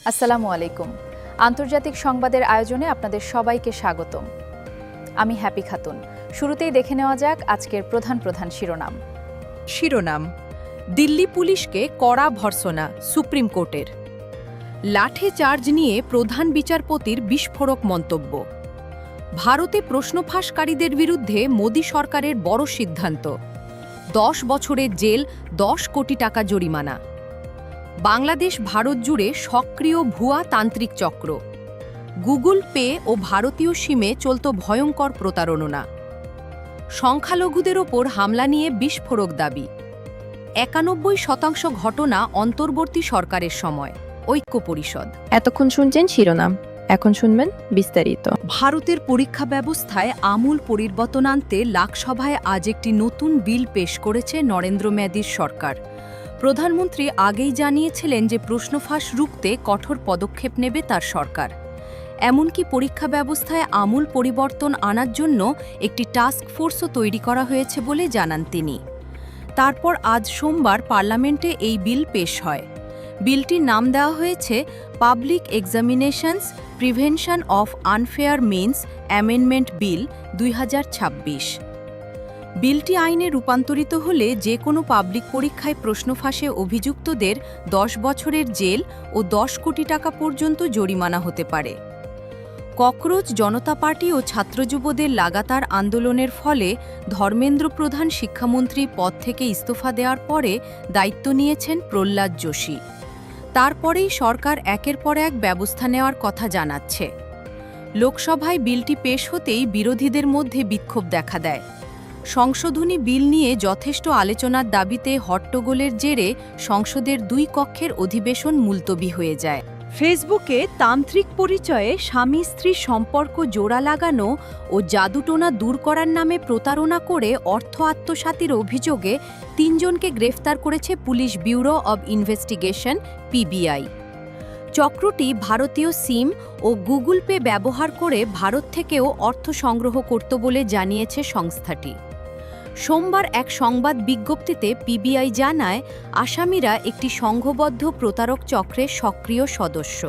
আসসালামু আলাইকুম। আন্তর্জাতিক সংবাদের আয়োজনে আপনাদের সবাইকে স্বাগতম। আমি হ্যাপি খাতুন। শুরুতেই দেখে নেওয়া যাক আজকের প্রধান শিরোনাম। দিল্লি পুলিশকে কড়া ভর্ৎসনা সুপ্রিম কোর্টের। লাঠি চার্জ নিয়ে প্রধান বিচারপতির বিস্ফোরক মন্তব্য। ভারতে প্রশ্নফাঁসকারীদের বিরুদ্ধে মোদী সরকারের বড় সিদ্ধান্ত। 10 বছরের জেল, 10 কোটি টাকা জরিমানা। বাংলাদেশ ভারত জুড়ে সক্রিয় ভুয়া তান্ত্রিক চক্র। গুগল পে ও ভারতীয় সিমে চলত ভয়ঙ্কর প্রতারণা। সংখ্যালঘুদের ওপর হামলা নিয়ে বিস্ফোরক দাবি। 91% ঘটনা অন্তর্বর্তী সরকারের সময়, ঐক্য পরিষদ। এতক্ষণ শুনছেন শিরোনাম, এখন শুনবেন বিস্তারিত। ভারতের পরীক্ষা ব্যবস্থায় আমূল পরিবর্তন আনতে লোকসভায় আজ একটি নতুন বিল পেশ করেছে নরেন্দ্র মোদীর সরকার। প্রধানমন্ত্রী আগেই জানিয়েছিলেন যে প্রশ্নফাঁস রুখতে কঠোর পদক্ষেপ নেবে তার সরকার। এমনকি পরীক্ষা ব্যবস্থায় আমূল পরিবর্তন আনার জন্য একটি টাস্ক ফোর্সও তৈরি করা হয়েছে বলে জানান তিনি। তারপর আজ সোমবার পার্লামেন্টে এই বিল পেশ হয়। বিলটির নাম দেওয়া হয়েছে public examinations prevention of unfair means amendment bill 2026। বিলটি আইনে রূপান্তরিত হলে যে কোনো পাবলিক পরীক্ষায় প্রশ্নফাঁসে অভিযুক্তদের 10 বছরের জেল ও 10 কোটি টাকা পর্যন্ত জরিমানা হতে পারে। ককরোচ জনতা পার্টি ও ছাত্রযুবদের লাগাতার আন্দোলনের ফলে ধর্মেন্দ্র প্রধান শিক্ষামন্ত্রী পদ থেকে ইস্তফা দেওয়ার পরে দায়িত্ব নিয়েছেন প্রহ্লাদ যোশী। তারপরেই সরকার একের পর এক ব্যবস্থা নেওয়ার কথা জানাচ্ছে। লোকসভায় বিলটি পেশ হতেই বিরোধীদের মধ্যে বিক্ষোভ দেখা দেয়। সংশোধনী বিল নিয়ে যথেষ্ট আলোচনার দাবিতে হট্টগোলের জেরে সংসদের 2 কক্ষের অধিবেশন মুলতবি হয়ে যায়। ফেসবুকে তান্ত্রিক পরিচয়ে স্বামী স্ত্রী সম্পর্ক জোড়া লাগানো ও জাদুটোনা দূর করার নামে প্রতারণা করে অর্থ আত্মসাতের অভিযোগে 3 জনকে গ্রেফতার করেছে police bureau of investigation PBI. চক্রটি ভারতীয় সিম ও গুগল পে ব্যবহার করে ভারত থেকেও অর্থ সংগ্রহ করত বলে জানিয়েছে সংস্থাটি। সোমবার এক সংবাদ বিজ্ঞপ্তিতে পিবিআই জানায়, আসামিরা একটি সংঘবদ্ধ প্রতারক চক্রের সক্রিয় সদস্য।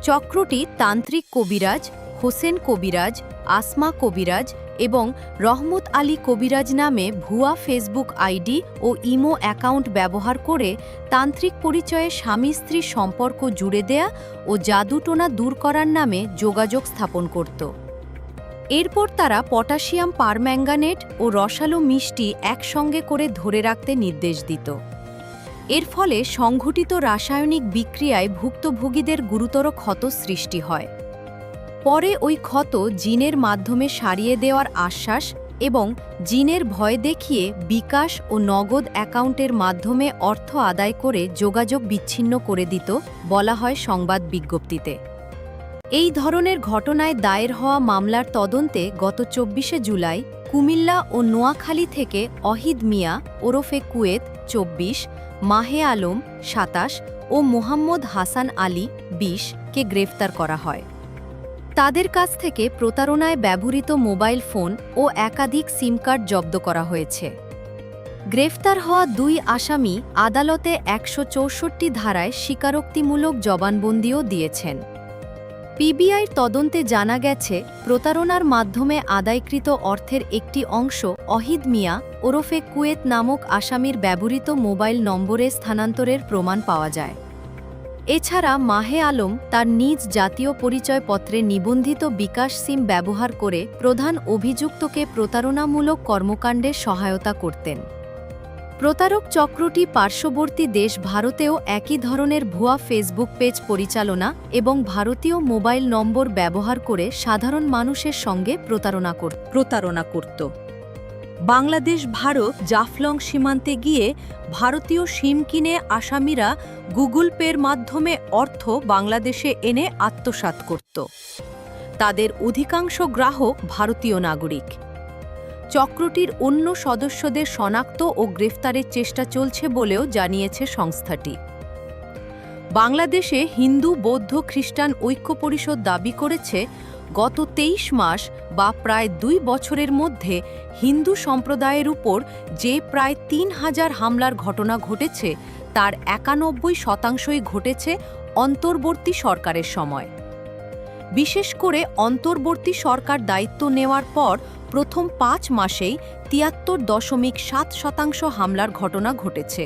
চক্রটি তান্ত্রিক কবিরাজ, হোসেন কবিরাজ, আসমা কবিরাজ এবং রহমত আলী কবিরাজ নামে ভুয়া ফেসবুক আইডি ও ইমো অ্যাকাউন্ট ব্যবহার করে তান্ত্রিক পরিচয়ে স্বামী স্ত্রীর সম্পর্ক জুড়ে দেয়া ও জাদুটোনা দূর করার নামে যোগাযোগ স্থাপন করত। এরপর তারা পটাশিয়াম পারম্যাঙ্গানেট ও রসালো মিষ্টি একসঙ্গে করে ধরে রাখতে নির্দেশ দিত। এর ফলে সংঘটিত রাসায়নিক বিক্রিয়ায় ভুক্তভোগীদের গুরুতর ক্ষত সৃষ্টি হয়। পরে ওই ক্ষত জিনের মাধ্যমে সারিয়ে দেওয়ার আশ্বাস এবং জিনের ভয় দেখিয়ে বিকাশ ও নগদ অ্যাকাউন্টের মাধ্যমে অর্থ আদায় করে যোগাযোগ বিচ্ছিন্ন করে দিত, বলা হয় সংবাদ বিজ্ঞপ্তিতে। এই ধরনের ঘটনায় দায়ের হওয়া মামলার তদন্তে গত 24শে জুলাই কুমিল্লা ও নোয়াখালী থেকে অহিদ মিয়া ওরফে কুয়েত 24, মাহে আলম 27 ও মোহাম্মদ হাসান আলী 20 কে গ্রেফতার করা হয়। তাদের কাছ থেকে প্রতারণায় ব্যবহৃত মোবাইল ফোন ও একাধিক সিম কার্ড জব্দ করা হয়েছে। গ্রেফতার হওয়া 2 আসামি আদালতে 164 ধারায় স্বীকারোক্তিমূলক জবানবন্দিও দিয়েছেন। পিবিআইর তদন্তে জানা গেছে, প্রতারণার মাধ্যমে আদায়কৃত অর্থের একটি অংশ অহিদ মিয়া ওরফে কুয়েত নামক আসামির ব্যবহৃত মোবাইল নম্বরে স্থানান্তরের প্রমাণ পাওয়া যায়। এছাড়া মাহে আলম তার নিজ জাতীয় পরিচয়পত্রে নিবন্ধিত বিকাশ সিম ব্যবহার করে প্রধান অভিযুক্তকে প্রতারণামূলক কর্মকাণ্ডে সহায়তা করতেন। প্রতারক চক্রটি পার্শ্ববর্তী দেশ ভারতেও একই ধরনের ভুয়া ফেসবুক পেজ পরিচালনা এবং ভারতীয় মোবাইল নম্বর ব্যবহার করে সাধারণ মানুষের সঙ্গে প্রতারণা করত। বাংলাদেশ ভারত জাফলং সীমান্তে গিয়ে ভারতীয় সিম কিনে আসামিরা গুগল পের মাধ্যমে অর্থ বাংলাদেশে এনে আত্মসাৎ করত। তাদের অধিকাংশ গ্রাহক ভারতীয় নাগরিক। চক্রটির অন্য সদস্যদের শনাক্ত ও গ্রেফতারের চেষ্টা চলছে বলেও জানিয়েছে সংস্থাটি। বাংলাদেশে হিন্দু, বৌদ্ধ, খ্রিস্টান ঐক্য পরিষদ দাবি করেছে, গত 23 মাস বা প্রায় 2 বছরের মধ্যে হিন্দু সম্প্রদায়ের উপর যে প্রায় 3000 হামলার ঘটনা ঘটেছে, তার 91% ঘটেছে অন্তর্বর্তী সরকারের সময়। বিশেষ করে অন্তর্বর্তী সরকার দায়িত্ব নেওয়ার পর প্রথম ৫ মাসেই ৭৩.৭% হামলার ঘটনা ঘটেছে।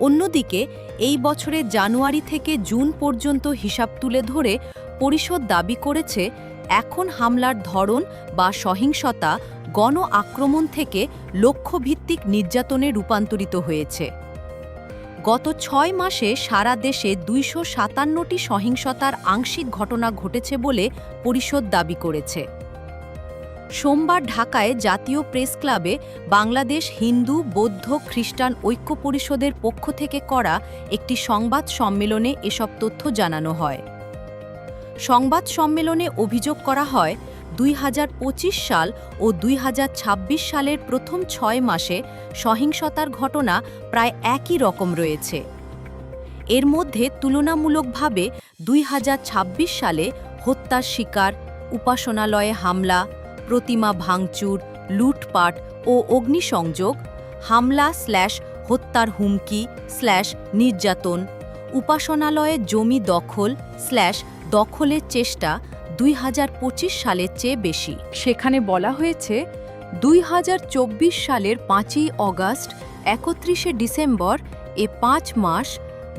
অন্যদিকে এই বছরের জানুয়ারি থেকে জুন পর্যন্ত হিসাব তুলে ধরে পরিষদ দাবি করেছে এখন হামলার ধরন বা সহিংসতা গণ আক্রমণ থেকে লক্ষ্যভিত্তিক নির্যাতনে রূপান্তরিত হয়েছে। গত ৬ মাসে সারা দেশে ২৫৭টি সহিংসতার আংশিক ঘটনা ঘটেছে বলে পরিষদ দাবি করেছে। সোমবার ঢাকায় জাতীয় প্রেস ক্লাবে বাংলাদেশ হিন্দু বৌদ্ধ খ্রিস্টান ঐক্য পরিষদের পক্ষ থেকে করা একটি সংবাদ সম্মেলনে এসব তথ্য জানানো হয়। সংবাদ সম্মেলনে অভিযোগ করা হয় ২০২৫ সাল ও ২০২৬ সালের প্রথম ৬ মাসে সহিংসতার ঘটনা প্রায় একই রকম রয়েছে। এর মধ্যে তুলনামূলকভাবে ২০২৬ সালে হত্যার শিকার, উপাসনালয়ে হামলা, প্রতিমা ভাঙচুর, লুটপাট ও অগ্নিসংযোগ, হামলা/হত্যার হুমকি/ নির্যাতন, উপাসনালয়ে জমি দখল/দখলের চেষ্টা ২০২৫ সালের চেয়ে বেশি। সেখানে বলা হয়েছে ২০২৪ সালের ৫ই অগাস্ট ৩১শে ডিসেম্বর এ ৫ মাস,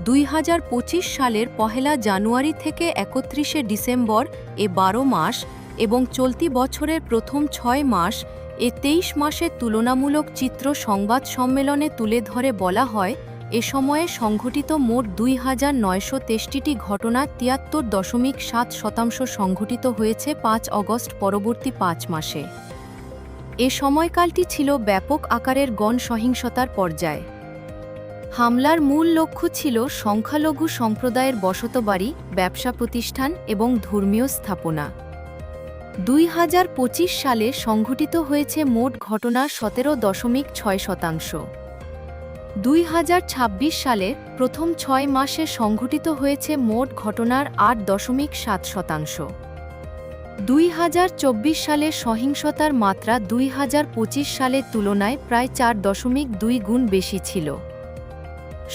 ২০২৫ সালের ১লা জানুয়ারি থেকে ৩১শে ডিসেম্বর এ ১২ মাস এবং চলতি বছরের প্রথম ৬ মাস এ ২৩ মাসের তুলনামূলক চিত্র সংবাদ সম্মেলনে তুলে ধরে বলা হয় এ সময়ে সংঘটিত মোট ২৯৬৩টি ঘটনা ৭৩.৭% সংঘটিত হয়েছে ৫ অগস্ট পরবর্তী ৫ মাসে। এ সময়কালটি ছিল ব্যাপক আকারের গণ সহিংসতার পর্যায়। হামলার মূল লক্ষ্য ছিল সংখ্যালঘু সম্প্রদায়ের বসতবাড়ি, ব্যবসা প্রতিষ্ঠান এবং ধর্মীয় স্থাপনা। ২০২৫ সালে সংঘটিত হয়েছে মোট ঘটনার ১৭.৬%। ২০২৬ সালে প্রথম ৬ মাসে সংঘটিত হয়েছে মোট ঘটনার ৮.৭%। ২০২৪ সালে সহিংসতার মাত্রা ২০২৫ সালের তুলনায় প্রায় ৪.২ গুণ বেশি ছিল।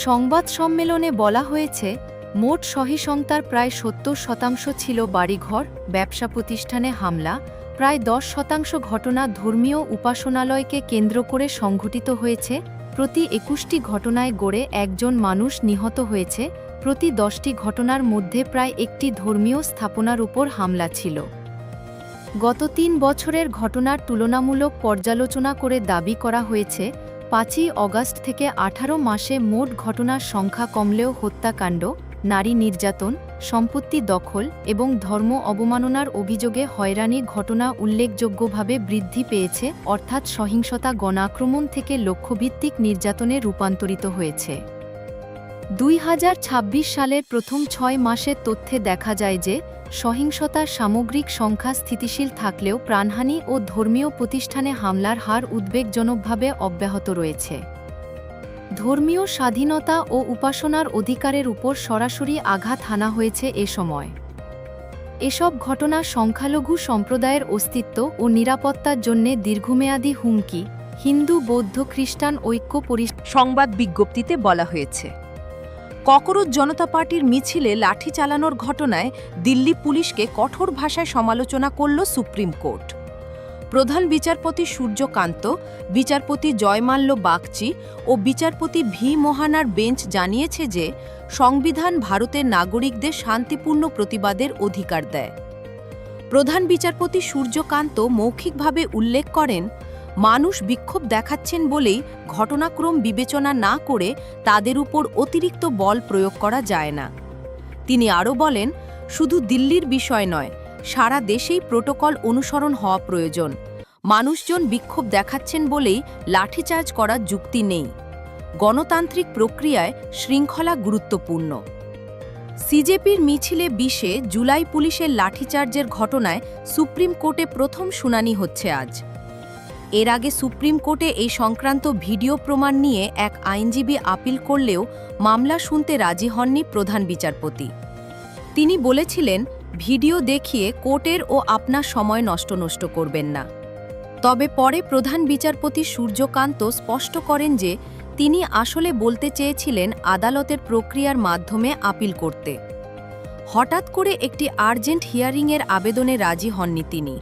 সংবাদ সম্মেলনে বলা হয়েছে মোট সহিংসতার প্রায় ৭০% ছিল বাড়িঘর, ব্যবসা প্রতিষ্ঠানে হামলা, প্রায় ১০% ঘটনা ধর্মীয় উপাসনালয়কে কেন্দ্র করে সংঘটিত হয়েছে, প্রতি ২১টি ঘটনায় গড়ে একজন মানুষ নিহত হয়েছে, প্রতি ১০টি ঘটনার মধ্যে প্রায় একটি ধর্মীয় স্থাপনার উপর হামলা ছিল। গত ৩ বছরের ঘটনার তুলনামূলক পর্যালোচনা করে দাবি করা হয়েছে ৫ই অগাস্ট থেকে ১৮ মাসে মোট ঘটনার সংখ্যা কমলেও হত্যাকাণ্ড, নারী নির্যাতন, সম্পত্তি দখল এবং ধর্ম অবমাননার অভিযোগে হয়রানির ঘটনা উল্লেখযোগ্যভাবে বৃদ্ধি পেয়েছে, অর্থাৎ সহিংসতা গণআক্রমণ থেকে লক্ষ্যভিত্তিক নির্যাতনে রূপান্তরিত হয়েছে। ২০২৬ সালের প্রথম ৬ মাসের তথ্যে দেখা যায় যে সহিংসতার সামগ্রিক সংখ্যা স্থিতিশীল থাকলেও প্রাণহানি ও ধর্মীয় প্রতিষ্ঠানে হামলার হার উদ্বেগজনকভাবে অব্যাহত রয়েছে। ধর্মীয় স্বাধীনতা ও উপাসনার অধিকারের উপর সরাসরি আঘাত হানা হয়েছে এ সময়। এসব ঘটনা সংখ্যালঘু সম্প্রদায়ের অস্তিত্ব ও নিরাপত্তার জন্য দীর্ঘমেয়াদী হুমকি, হিন্দু বৌদ্ধ খ্রিস্টান ঐক্য সংবাদ বিজ্ঞপ্তিতে বলা হয়েছে। ককরোচ জনতা পার্টির মিছিলে লাঠি চালানোর ঘটনায় দিল্লি পুলিশকে কঠোর ভাষায় সমালোচনা করল সুপ্রিম কোর্ট। প্রধান বিচারপতি সূর্যকান্ত, বিচারপতি জয়মাল্য বাগচি ও বিচারপতি ভি মোহানার বেঞ্চ জানিয়েছে যে সংবিধান ভারতের নাগরিকদের শান্তিপূর্ণ প্রতিবাদের অধিকার দেয়। প্রধান বিচারপতি সূর্যকান্ত মৌখিকভাবে উল্লেখ করেন, মানুষ বিক্ষোভ দেখাচ্ছেন বলেই ঘটনাক্রম বিবেচনা না করে তাদের উপর অতিরিক্ত বল প্রয়োগ করা যায় না। তিনি আরও বলেন, শুধু দিল্লির বিষয় নয়, সারা দেশেই প্রোটোকল অনুসরণ হওয়া প্রয়োজন। মানুষজন বিক্ষোভ দেখাচ্ছেন বলেই লাঠিচার্জ করার যুক্তি নেই। গণতান্ত্রিক প্রক্রিয়ায় শৃঙ্খলা গুরুত্বপূর্ণ। সিজেপির মিছিলে ২০ জুলাই পুলিশের লাঠিচার্জের ঘটনায় সুপ্রিম কোর্টে প্রথম শুনানি হচ্ছে আজ। এর আগে সুপ্রিম কোর্টে এই সংক্রান্ত ভিডিও প্রমাণ নিয়ে এক আইনজীবী আপিল করলেও মামলা শুনতে রাজি হননি প্রধান বিচারপতি। তিনি বলেছিলেন, ভিডিও দেখিয়ে কোর্টের ও আপনার সময় নষ্ট করবেন না। তবে পরে প্রধান বিচারপতি সূর্যকান্ত স্পষ্ট করেন যে তিনি আসলে বলতে চেয়েছিলেন আদালতের প্রক্রিয়ার মাধ্যমে আপিল করতে। হঠাৎ করে একটি আর্জেন্ট হিয়ারিংয়ের আবেদনে রাজি হননি তিনি।